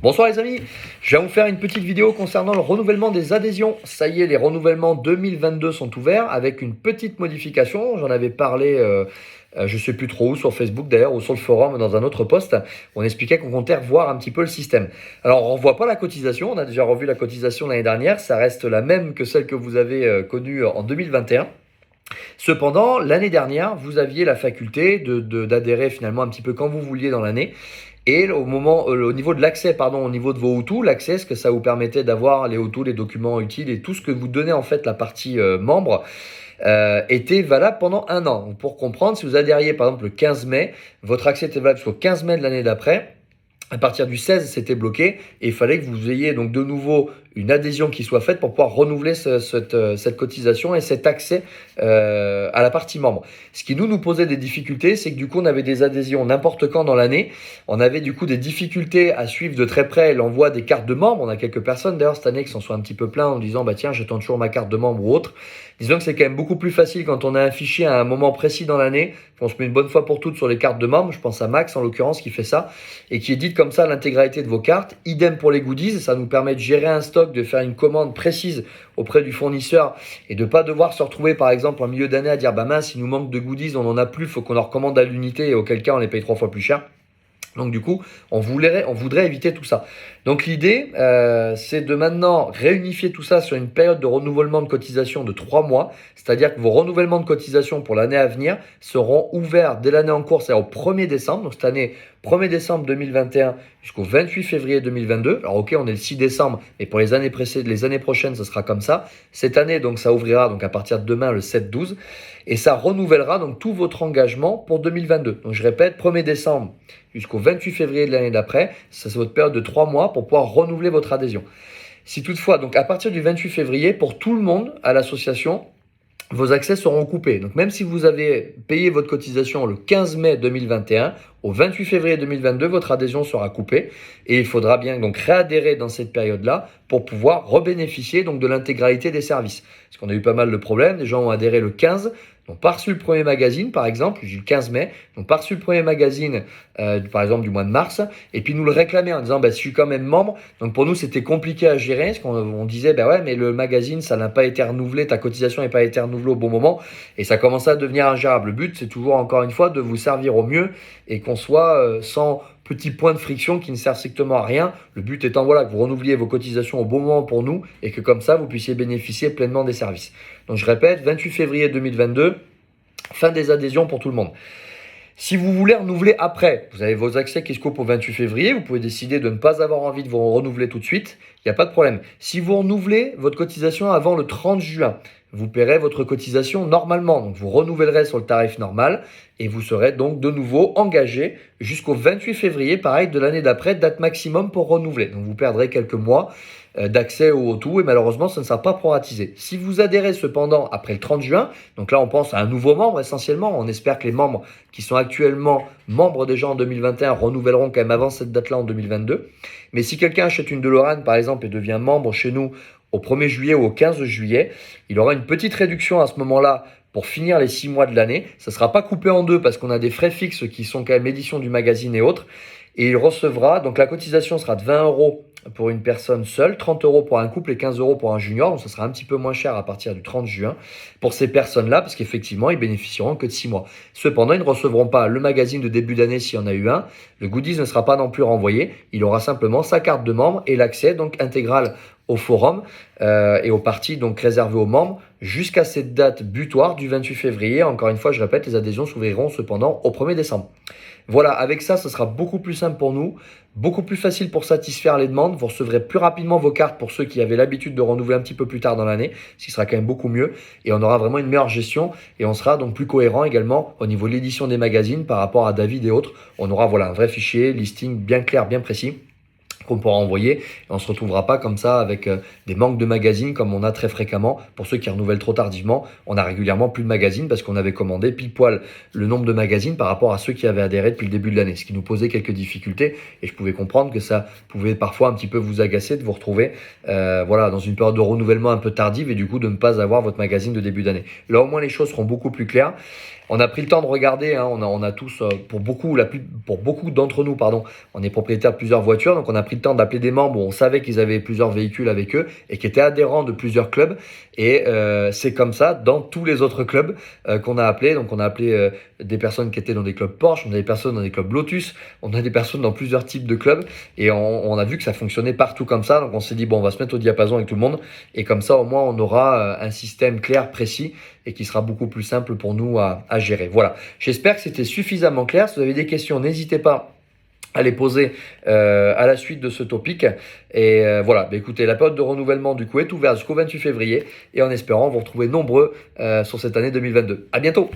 Bonsoir les amis, je vais vous faire une petite vidéo concernant le renouvellement des adhésions. Ça y est, les renouvellements 2022 sont ouverts avec une petite modification. J'en avais parlé, je ne sais plus trop où, sur Facebook d'ailleurs, ou sur le forum, dans un autre post. On expliquait qu'on comptait revoir un petit peu le système. Alors on ne revoit pas la cotisation, on a déjà revu la cotisation l'année dernière. Ça reste la même que celle que vous avez connue en 2021. Cependant, l'année dernière, vous aviez la faculté d'adhérer finalement un petit peu quand vous vouliez dans l'année. Et au niveau de l'accès, au niveau de vos Hutu, l'accès, ce que ça vous permettait d'avoir les Hutu, les documents utiles et tout ce que vous donnait en fait la partie membre, était valable pendant un an. Donc, pour comprendre, si vous adhériez par exemple le 15 mai, votre accès était valable jusqu'au 15 mai de l'année d'après. À partir du 16, c'était bloqué et il fallait que vous ayez donc de nouveau une adhésion qui soit faite pour pouvoir renouveler cette cotisation et cet accès à la partie membre. Ce qui nous posait des difficultés, c'est que du coup on avait des adhésions n'importe quand dans l'année. On avait du coup des difficultés à suivre de très près l'envoi des cartes de membres. On a quelques personnes d'ailleurs cette année qui s'en sont un petit peu plaints en disant bah tiens j'attends toujours ma carte de membre ou autre. Disons que c'est quand même beaucoup plus facile quand on a un fichier à un moment précis dans l'année. On se met une bonne fois pour toutes sur les cartes de membres. Je pense à Max en l'occurrence qui fait ça et qui édite comme ça l'intégralité de vos cartes. Idem pour les goodies, ça nous permet de gérer un stock, de faire une commande précise auprès du fournisseur et de ne pas devoir se retrouver par exemple en milieu d'année à dire bah mince il nous manque de goodies, on n'en a plus, il faut qu'on en recommande à l'unité et auquel cas on les paye 3 fois plus cher. Donc du coup, on voudrait éviter tout ça. Donc l'idée, c'est de maintenant réunifier tout ça sur une période de renouvellement de cotisation de 3 mois. C'est-à-dire que vos renouvellements de cotisation pour l'année à venir seront ouverts dès l'année en cours, c'est-à-dire au 1er décembre. Donc cette année, 1er décembre 2021 jusqu'au 28 février 2022. Alors ok, on est le 6 décembre, mais pour les années prochaines, ce sera comme ça. Cette année, donc ça ouvrira donc à partir de demain, le 7-12. Et ça renouvellera donc tout votre engagement pour 2022. Donc je répète, 1er décembre jusqu'au 28 février de l'année d'après, ça c'est votre période de 3 mois pour pouvoir renouveler votre adhésion. Si toutefois, donc à partir du 28 février, pour tout le monde à l'association, vos accès seront coupés. Donc même si vous avez payé votre cotisation le 15 mai 2021, au 28 février 2022, votre adhésion sera coupée et il faudra bien donc réadhérer dans cette période-là pour pouvoir rebénéficier donc de l'intégralité des services. Parce qu'on a eu pas mal de problèmes, des gens ont adhéré le 15, n'ont pas reçu le premier magazine par exemple, j'ai le 15 mai, n'ont pas reçu le premier magazine par exemple du mois de mars et puis nous le réclamer en disant bah, je suis quand même membre. Donc pour nous c'était compliqué à gérer parce qu'on disait bah ouais mais le magazine ça n'a pas été renouvelé, ta cotisation n'a pas été renouvelée au bon moment et ça commençait à devenir ingérable. Le but c'est toujours encore une fois de vous servir au mieux et qu'on soit sans petits points de friction qui ne servent strictement à rien. Le but étant voilà, que vous renouveliez vos cotisations au bon moment pour nous et que comme ça, vous puissiez bénéficier pleinement des services. Donc je répète, 28 février 2022, fin des adhésions pour tout le monde. Si vous voulez renouveler après, vous avez vos accès qui se coupent au 28 février, vous pouvez décider de ne pas avoir envie de vous renouveler tout de suite, il n'y a pas de problème. Si vous renouvelez votre cotisation avant le 30 juin, vous paierez votre cotisation normalement. Donc vous renouvellerez sur le tarif normal et vous serez donc de nouveau engagé jusqu'au 28 février, pareil, de l'année d'après, date maximum pour renouveler. Donc vous perdrez quelques mois d'accès au tout et malheureusement ça ne sera pas proratisé. Si vous adhérez cependant après le 30 juin, donc là on pense à un nouveau membre essentiellement, on espère que les membres qui sont actuellement membres déjà en 2021 renouvelleront quand même avant cette date-là en 2022. Mais si quelqu'un achète une DeLorean par exemple et devient membre chez nous au 1er juillet ou au 15 juillet, il aura une petite réduction à ce moment-là pour finir les 6 mois de l'année. Ça ne sera pas coupé en deux parce qu'on a des frais fixes qui sont quand même édition du magazine et autres. Et il recevra, donc la cotisation sera de 20 € pour une personne seule, 30 € pour un couple et 15 € pour un junior. Donc ça sera un petit peu moins cher à partir du 30 juin pour ces personnes-là parce qu'effectivement, ils bénéficieront que de 6 mois. Cependant, ils ne recevront pas le magazine de début d'année s'il y en a eu un. Le goodies ne sera pas non plus renvoyé. Il aura simplement sa carte de membre et l'accès donc intégral au forum et aux parties donc réservées aux membres jusqu'à cette date butoir du 28 février. Encore une fois, je répète, les adhésions s'ouvriront cependant au 1er décembre. Voilà, avec ça, ce sera beaucoup plus simple pour nous, beaucoup plus facile pour satisfaire les demandes. Vous recevrez plus rapidement vos cartes pour ceux qui avaient l'habitude de renouveler un petit peu plus tard dans l'année, ce qui sera quand même beaucoup mieux. Et on aura vraiment une meilleure gestion et on sera donc plus cohérent également au niveau de l'édition des magazines par rapport à David et autres. On aura voilà, un vrai fichier, listing bien clair, bien précis, qu'on pourra envoyer et on ne se retrouvera pas comme ça avec des manques de magazines comme on a très fréquemment. Pour ceux qui renouvellent trop tardivement, on a régulièrement plus de magazines parce qu'on avait commandé pile poil le nombre de magazines par rapport à ceux qui avaient adhéré depuis le début de l'année, ce qui nous posait quelques difficultés et je pouvais comprendre que ça pouvait parfois un petit peu vous agacer de vous retrouver voilà, dans une période de renouvellement un peu tardive et du coup de ne pas avoir votre magazine de début d'année. Là au moins les choses seront beaucoup plus claires. On a pris le temps de regarder, hein, on a tous, pour beaucoup d'entre nous, pardon, on est propriétaire de plusieurs voitures, donc on a pris le temps d'appeler des membres où on savait qu'ils avaient plusieurs véhicules avec eux et qui étaient adhérents de plusieurs clubs. Et c'est comme ça dans tous les autres clubs qu'on a appelé. Donc on a appelé des personnes qui étaient dans des clubs Porsche, on a des personnes dans des clubs Lotus, on a des personnes dans plusieurs types de clubs et on a vu que ça fonctionnait partout comme ça. Donc on s'est dit bon, on va se mettre au diapason avec tout le monde et comme ça au moins on aura un système clair, précis et qui sera beaucoup plus simple pour nous à gérer. Voilà, j'espère que c'était suffisamment clair. Si vous avez des questions, n'hésitez pas à les poser à la suite de ce topic. Et voilà, bah, écoutez, la période de renouvellement du coup est ouverte jusqu'au 28 février et en espérant vous retrouver nombreux sur cette année 2022. À bientôt.